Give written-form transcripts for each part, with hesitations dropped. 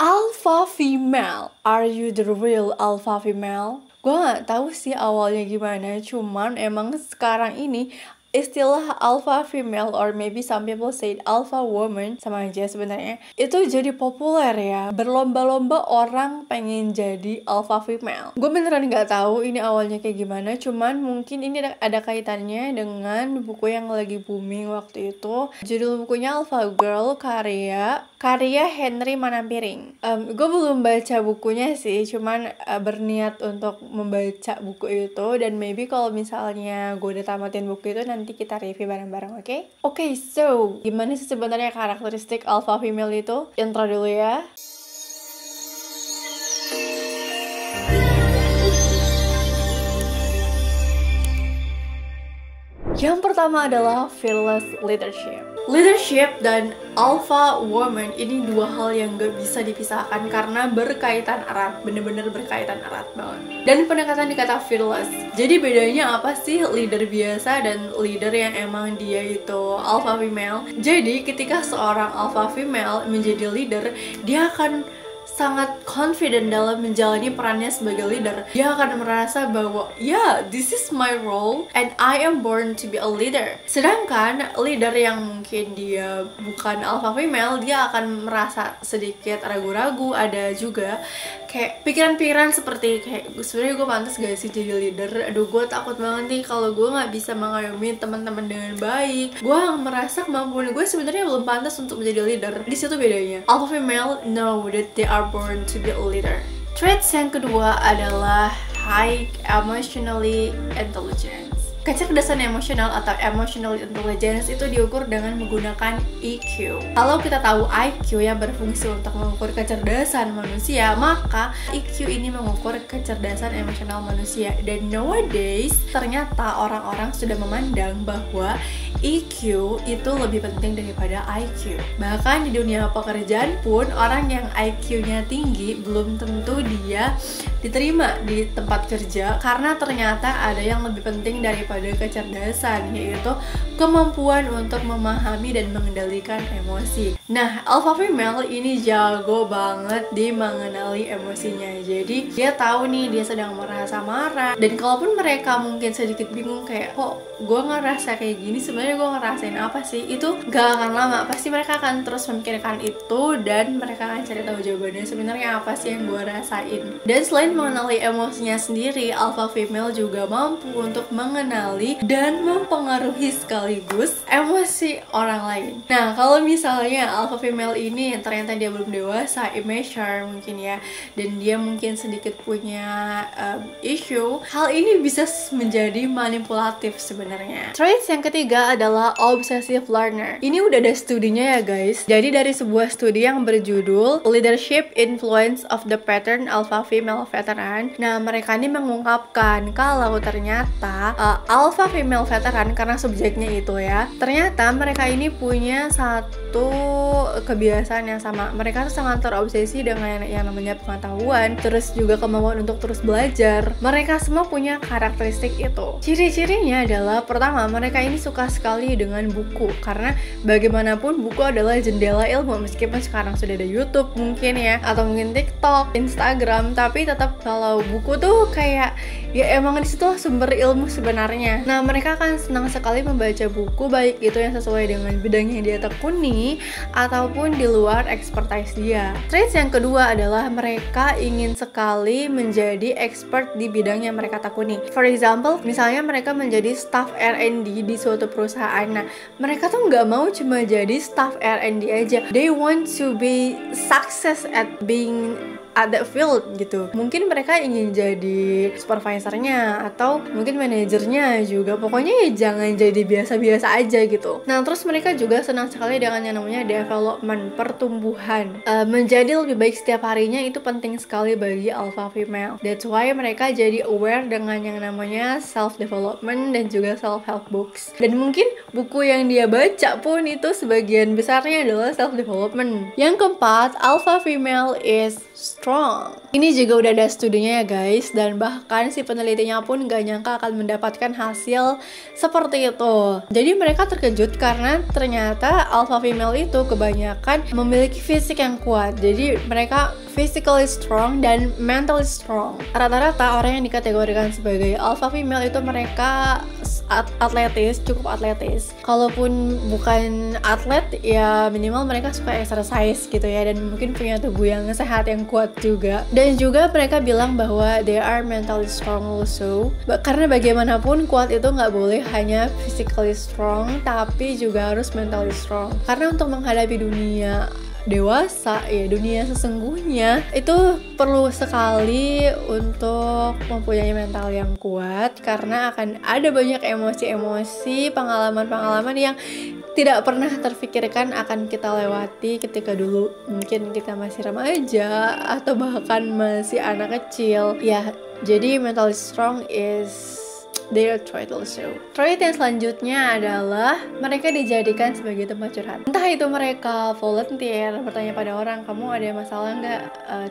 Alpha female, are you the real alpha female? Gue gak tahu sih awalnya gimana, cuman emang sekarang ini istilah alpha female or maybe some people say alpha woman sama aja sebenarnya itu jadi populer ya. Berlomba-lomba orang pengen jadi alpha female. Gue beneran nggak tahu ini awalnya kayak gimana, cuman mungkin ini ada kaitannya dengan buku yang lagi booming waktu itu. Judul bukunya Alpha Girl karya Henry Manampiring. Gue belum baca bukunya sih, cuman berniat untuk membaca buku itu, dan maybe kalau misalnya gue udah tamatin buku itu nanti kita review bareng-bareng, oke? Oke, so gimana sih sebenarnya karakteristik alpha female itu? Intro dulu ya. Yang pertama adalah fearless leadership. Leadership dan alpha woman ini dua hal yang gak bisa dipisahkan karena berkaitan erat, bener-bener berkaitan erat banget. Dan pendekatan di kata fearless. Jadi bedanya apa sih leader biasa dan leader yang emang dia itu alpha female? Jadi ketika seorang alpha female menjadi leader, dia akan sangat confident dalam menjalani perannya sebagai leader. Dia akan merasa bahwa this is my role and I am born to be a leader. Sedangkan leader yang mungkin dia bukan alpha female, dia akan merasa sedikit ragu-ragu. Ada juga kayak pikiran-pikiran seperti kayak sebenarnya gue pantas gak sih jadi leader? Aduh, gue takut banget nih kalau gue nggak bisa mengayomi teman-teman dengan baik. Gue merasa kemampuan gue sebenarnya belum pantas untuk menjadi leader. Di situ bedanya. Alpha female know that they are born to be a leader. Traits yang kedua adalah high emotionally intelligence. Kecerdasan emosional atau emotional intelligence itu diukur dengan menggunakan EQ. Kalau kita tahu IQ yang berfungsi untuk mengukur kecerdasan manusia, maka EQ ini mengukur kecerdasan emosional manusia. Dan nowadays, ternyata orang-orang sudah memandang bahwa EQ itu lebih penting daripada IQ. Bahkan di dunia pekerjaan pun, orang yang IQ-nya tinggi belum tentu dia diterima di tempat kerja, karena ternyata ada yang lebih penting daripada kecerdasan, yaitu kemampuan untuk memahami dan mengendalikan emosi. Nah, alpha female ini jago banget di mengenali emosinya. Jadi dia tahu nih dia sedang merasa marah, dan kalaupun mereka mungkin sedikit bingung kayak kok gue ngerasa kayak gini, sebenarnya gue ngerasain apa sih, itu gak akan lama, pasti mereka akan terus memikirkan itu dan mereka akan cari tahu jawabannya sebenarnya apa sih yang gue rasain. Dan selain mengenali emosinya sendiri, alpha female juga mampu untuk mengenali dan mempengaruhi sekaligus emosi orang lain. Nah, kalau misalnya alpha female ini ternyata dia belum dewasa, immature mungkin ya, dan dia mungkin sedikit punya issue, hal ini bisa menjadi manipulatif sebenarnya. Traits yang ketiga adalah obsessive learner. Ini udah ada studinya ya guys. Jadi dari sebuah studi yang berjudul Leadership Influence of the Pattern Alpha Female Veteran. Nah, mereka ini mengungkapkan kalau ternyata alpha female veteran, karena subjeknya itu ya, ternyata mereka ini punya satu kebiasaan yang sama. Mereka tuh sangat terobsesi dengan yang namanya pengetahuan, terus juga kemampuan untuk terus belajar. Mereka semua punya karakteristik itu. Ciri-cirinya adalah pertama, mereka ini suka sekali dengan buku, karena bagaimanapun buku adalah jendela ilmu. Meskipun sekarang sudah ada YouTube mungkin ya, atau mungkin TikTok, Instagram, tapi tetap kalau buku tuh kayak ya emang di situ sumber ilmu sebenarnya. Nah, mereka akan senang sekali membaca buku, baik itu yang sesuai dengan bidang yang dia tekuni ataupun di luar expertise dia. Traits yang kedua adalah mereka ingin sekali menjadi expert di bidang yang mereka tekuni. For example, misalnya mereka menjadi staff R&D di suatu perusahaan. Nah, mereka tuh nggak mau cuma jadi staff R&D aja. They want to be success at being at that field gitu. Mungkin mereka ingin jadi supervisornya atau mungkin manajernya juga. Pokoknya ya jangan jadi biasa-biasa aja gitu. Nah, terus mereka juga senang sekali dengan yang namanya development, pertumbuhan. Menjadi lebih baik setiap harinya itu penting sekali bagi alpha female. That's why mereka jadi aware dengan yang namanya self-development dan juga self-help books. Dan mungkin buku yang dia baca pun itu sebagian besarnya adalah self-development. Yang keempat, alpha female is strong. Ini juga udah ada studinya ya guys, dan bahkan si penelitinya pun gak nyangka akan mendapatkan hasil seperti itu. Jadi mereka terkejut karena ternyata alpha female itu kebanyakan memiliki fisik yang kuat. Jadi mereka physically strong dan mentally strong. Rata-rata orang yang dikategorikan sebagai alpha female itu mereka atletis, cukup atletis. Kalaupun bukan atlet, ya minimal mereka suka exercise gitu ya, dan mungkin punya tubuh yang sehat, yang kuat juga. Dan juga mereka bilang bahwa they are mentally strong also. Karena bagaimanapun kuat itu nggak boleh hanya physically strong, tapi juga harus mentally strong. Karena untuk menghadapi dunia dewasa, ya dunia sesungguhnya, itu perlu sekali untuk mempunyai mental yang kuat, karena akan ada banyak emosi-emosi, pengalaman-pengalaman yang tidak pernah terfikirkan akan kita lewati ketika dulu mungkin kita masih remaja atau bahkan masih anak kecil ya. Jadi mentally strong is their trait also. Trait yang selanjutnya adalah mereka dijadikan sebagai tempat curhat. Entah itu mereka volunteer, bertanya pada orang, kamu ada masalah nggak?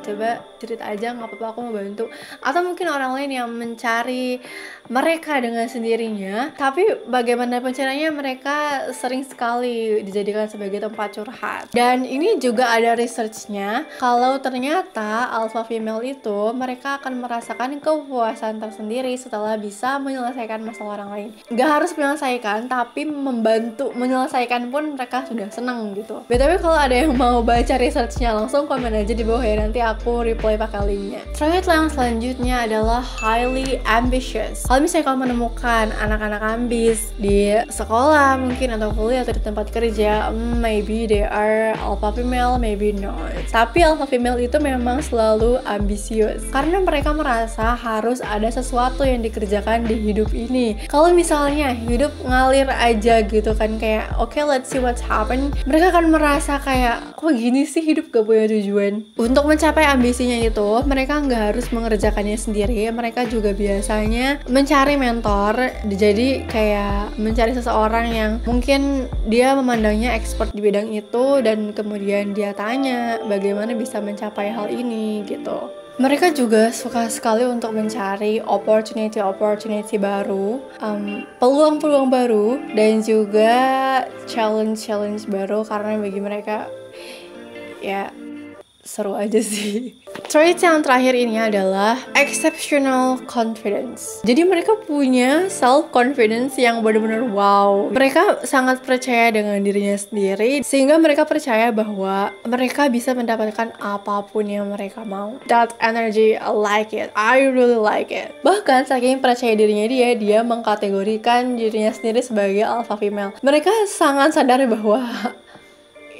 Coba cerita aja, nggak apa-apa, aku mau bantu. Atau mungkin orang lain yang mencari mereka dengan sendirinya, tapi bagaimana caranya mereka sering sekali dijadikan sebagai tempat curhat. Dan ini juga ada researchnya, kalau ternyata alpha female itu mereka akan merasakan kepuasan tersendiri setelah bisa menyelesaikan masalah orang lain. Gak harus menyelesaikan, tapi membantu menyelesaikan pun mereka sudah senang gitu. BTW kalau ada yang mau baca researchnya, langsung komen aja di bawah ya, nanti aku reply pakai linknya. Trait yang selanjutnya adalah highly ambitious. Kalau misalnya kamu menemukan anak-anak ambis di sekolah mungkin, atau kuliah, atau di tempat kerja, maybe they are alpha female, maybe not. Tapi alpha female itu memang selalu ambisius, karena mereka merasa harus ada sesuatu yang dikerjakan di hidup ini. Kalau misalnya hidup ngalir aja gitu kan, kayak okay, let's see what's happen, mereka akan merasa kayak kok gini sih, hidup gak punya tujuan. Untuk mencapai ambisinya itu, mereka nggak harus mengerjakannya sendiri, mereka juga biasanya mencari mentor. Jadi kayak mencari seseorang yang mungkin dia memandangnya expert di bidang itu, dan kemudian dia tanya bagaimana bisa mencapai hal ini gitu. Mereka juga suka sekali untuk mencari opportunity baru, peluang-peluang baru, dan juga challenge baru, karena bagi mereka ya seru aja sih. Trait yang terakhir ini adalah exceptional confidence. Jadi mereka punya self confidence yang benar-benar wow. Mereka sangat percaya dengan dirinya sendiri, sehingga mereka percaya bahwa mereka bisa mendapatkan apapun yang mereka mau. That energy, I like it. I really like it. Bahkan saking percaya dirinya dia mengkategorikan dirinya sendiri sebagai alpha female. Mereka sangat sadar bahwa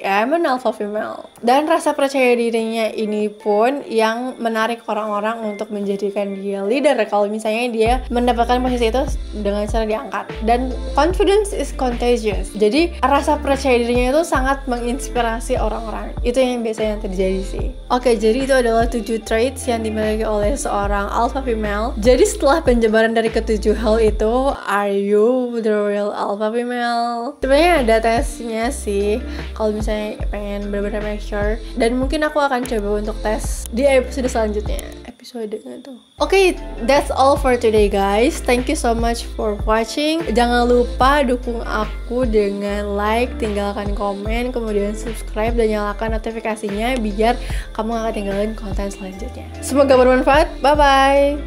I'm an alpha female. Dan rasa percaya dirinya ini pun yang menarik orang-orang untuk menjadikan dia leader kalau misalnya dia mendapatkan posisi itu dengan cara diangkat. Dan confidence is contagious. Jadi rasa percaya dirinya itu sangat menginspirasi orang-orang. Itu yang biasanya terjadi sih. Oke, jadi itu adalah 7 traits yang dimiliki oleh seorang alpha female. Jadi setelah penjabaran dari ketujuh hal itu, are you the real alpha female? Sebenarnya ada tesnya sih, kalau misalnya pengen benar-benar make sure. Dan mungkin aku akan coba untuk tes di episode selanjutnya. Oke, that's all for today guys. Thank you so much for watching. Jangan lupa dukung aku dengan like, tinggalkan komen, kemudian subscribe dan nyalakan notifikasinya biar kamu gak ketinggalan konten selanjutnya. Semoga bermanfaat. Bye bye.